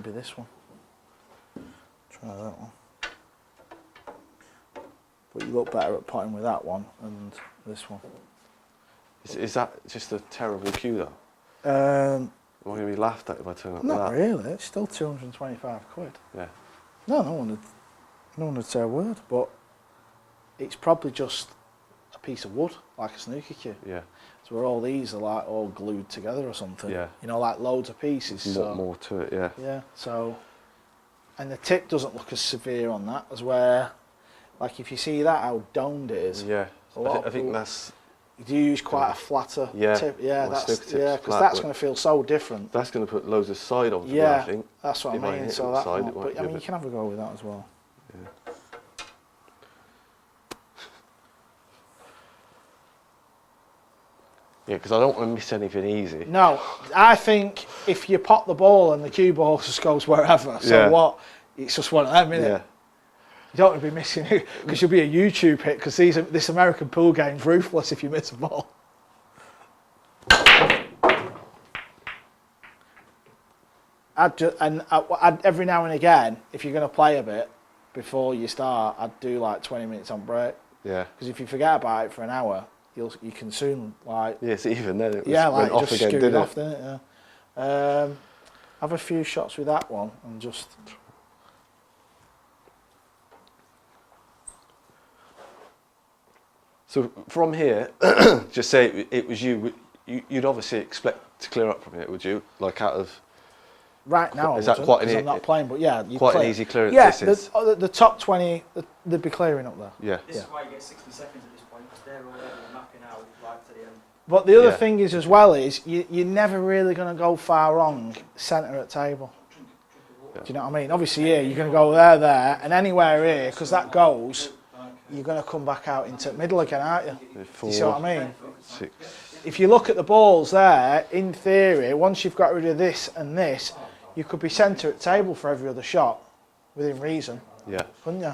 maybe this one. Try that one. But you look better at potting with that one and this one. Is that just a terrible cue though? Am I going to be laughed at if I turn up with that? Not really. It's still 225 quid. Yeah. No one would say a word. But it's probably just a piece of wood, like a snooker cue. Yeah. So where all these are like all glued together or something. Yeah. You know, like loads of pieces. More to it, yeah. Yeah. So, and the tip doesn't look as severe on that as where, like if you see that how domed it is. Yeah. I think that's. Do you use quite a flatter tip? Yeah, because that's going to feel so different. That's going to put loads of side on. Yeah, I think. That's what I mean. So that, side, but I mean, you can have a go with that as well. Yeah. Yeah, because I don't want to miss anything easy. No, I think if you pop the ball and the cue ball just goes wherever, so what? It's just one of them, isn't it? Yeah. You don't want to be missing it because you'll be a YouTube hit because this American pool game's ruthless if you miss a ball. I'd every now and again, if you're going to play a bit before you start, I'd do like 20 minutes on break. Yeah. Because if you forget about it for an hour, you can soon like. Yes, even then it was like went off just again, didn't it? Off, didn't it? Yeah. Have a few shots with that one and just. So from here, just say it was you. You'd obviously expect to clear up from it, would you? Like out of. Right now, is that quite I'm not playing, but yeah, quite an easy clearance. Yeah, the top 20, they'd be clearing up there. Yeah. This is why you get 60 seconds at this point, because they're already mapping out right to the end. But the other thing is as well is you're never really going to go far wrong centre at table. Do you know what I mean? Obviously here you're going to go there, and anywhere here because that goes, you're going to come back out into middle again, aren't you? Do you see what I mean? 6. If you look at the balls there, in theory, once you've got rid of this and this, you could be centre at table for every other shot, within reason. Yeah. Couldn't you?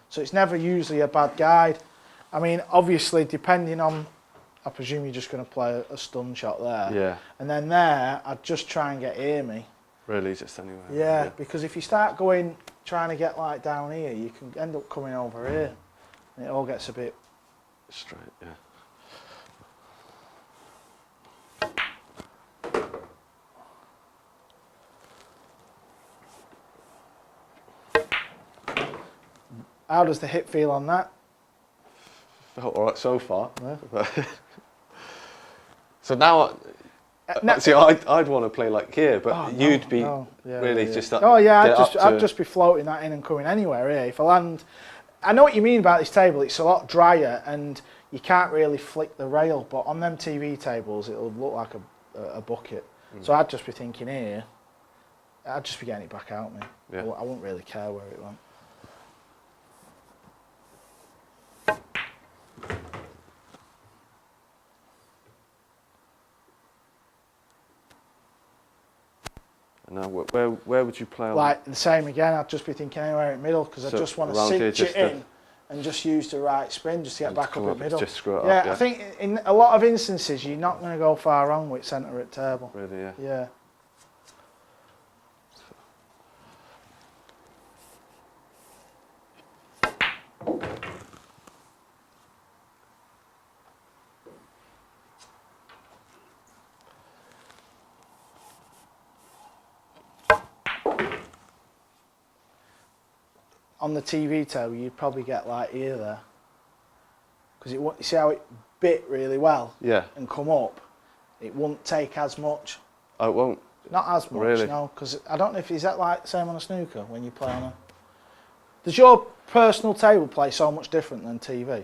So it's never usually a bad guide. I mean, obviously, depending on, I presume you're just going to play a stun shot there. Yeah. And then there, I'd just try and get ear me. Really, just anywhere. Yeah, because if you start going, trying to get like down here, you can end up coming over here. And it all gets a bit... Straight, yeah. How does the hip feel on that? Felt all right so far. Yeah. So now, see, I'd want to play like here, but you'd be really just up. Oh yeah, I'd just be floating that in and coming anywhere here. If I land, I know what you mean about this table. It's a lot drier and you can't really flick the rail. But on them TV tables, it'll look like a bucket. So I'd just be thinking here. I'd just be getting it back out, me. Yeah. I wouldn't really care where it went. Now, where would you play on? Like the same again, I'd just be thinking anywhere in the middle because I just want to cinch it in and just use the right spin just to get back up in the middle. Just screw it up, yeah, I think in a lot of instances you're not going to go far wrong with centre at table. Really, yeah. Yeah. On the TV table, you'd probably get like ear there, because you see how it bit really well. Yeah. And come up, it won't take as much. Oh, it won't. Not as much, really? No, because I don't know if is that like the same on a snooker when you play on a. Does your personal table play so much different than TV,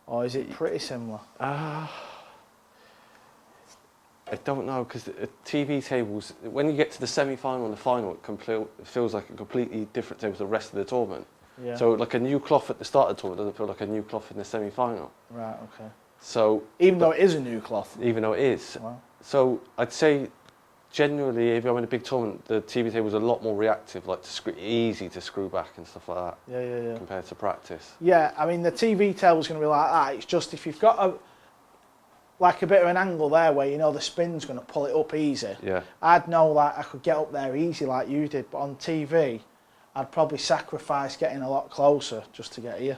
or is it pretty similar? I don't know, because TV tables, when you get to the semi-final and the final, it feels like a completely different table to the rest of the tournament. Yeah. So like a new cloth at the start of the tournament doesn't feel like a new cloth in the semi-final. Right, okay. So even though it is a new cloth? Even though it is. Wow. So I'd say generally if I'm in a big tournament, the TV table's a lot more reactive, like easy to screw back and stuff like that. Yeah. Compared to practice. Yeah, I mean the TV table's going to be like that. It's just if you've got like a bit of an angle there where you know the spin's going to pull it up easy. Yeah. I'd know like I could get up there easy like you did, but on TV, I'd probably sacrifice getting a lot closer just to get here.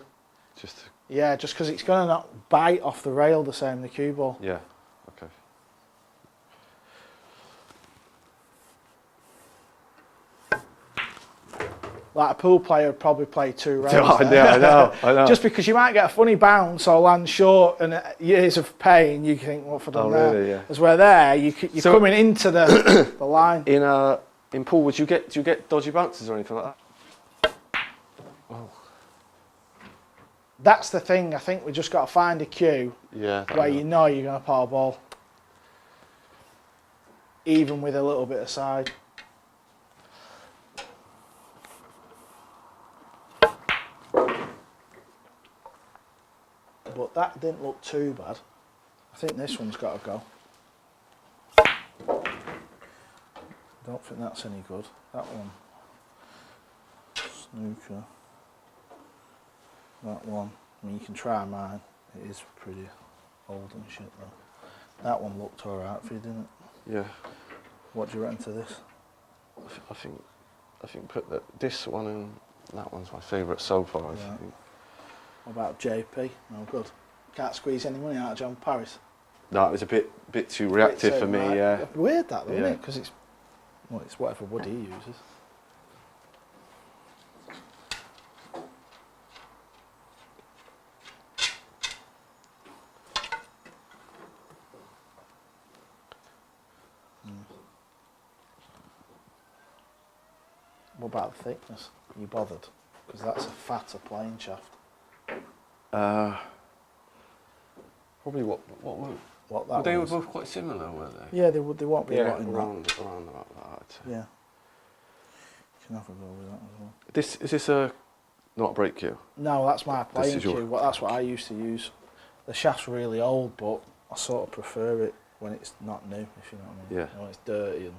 Just. Yeah, just because it's going to not bite off the rail the same, the cue ball. Yeah. Okay. Like a pool player would probably play 2 rails. I know. Just because you might get a funny bounce or land short and years of pain, you think, what have I done there? Really? Yeah. As we're there, you're coming into the line. In pool, do you get dodgy bounces or anything like that? Oh. That's the thing. I think we just got to find a cue where you know you're going to pot a ball, even with a little bit of side. But that didn't look too bad. I think this one's got to go. Don't think that's any good. That one. Snooker. That one. I mean, you can try mine. It is pretty old and shit though. That one looked alright for you, didn't it? Yeah. What do you reckon to this? I think put this one and that one's my favourite so far. I think. What about JP? No good. Can't squeeze any money out of John Paris. No, it was a bit too reactive for me. Right? Yeah. Weird that though, isn't it? Because it's whatever wood he uses. What about the thickness? Are you bothered? Because that's a fatter playing shaft. Probably what that they were was. both quite similar, weren't they? Yeah, they would. They won't be a lot in around about that. Yeah. You can have a go with that as well. Is this a not a break cue? No, that's my playing is your- cue. That's what I used to use. The shaft's really old, but I sort of prefer it when it's not new, if you know what I mean. Yeah. You know, when it's dirty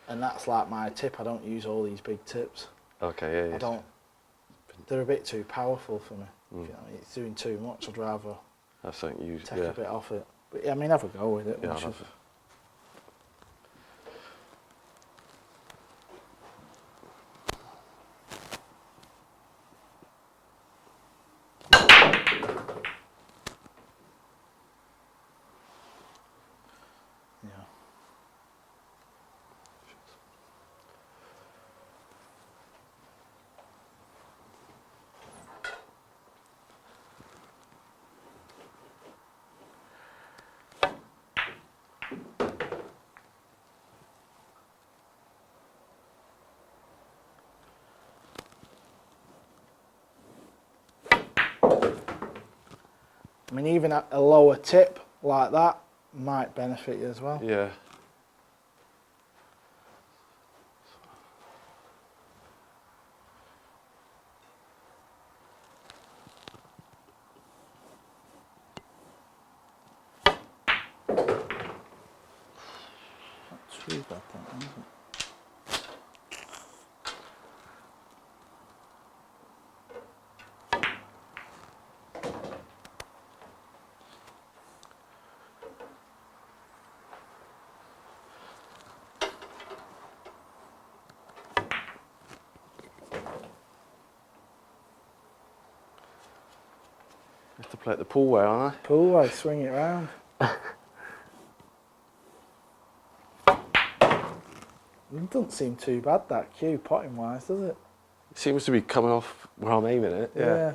and that's like my tip. I don't use all these big tips. Okay, yeah. I don't. They're a bit too powerful for me. Mm. If you know what I mean. It's doing too much. I'd rather That's something you take a bit off it. But yeah, I mean, have a go with it. Yeah, once I'll you've- have Yeah. I mean, even at a lower tip like that might benefit you as well. Yeah. Not too bad, that one, is it? I have to play it the pool way, aren't I? Pool way, swing it round. It doesn't seem too bad, that cue, potting wise, does it? It seems to be coming off where I'm aiming it. Yeah.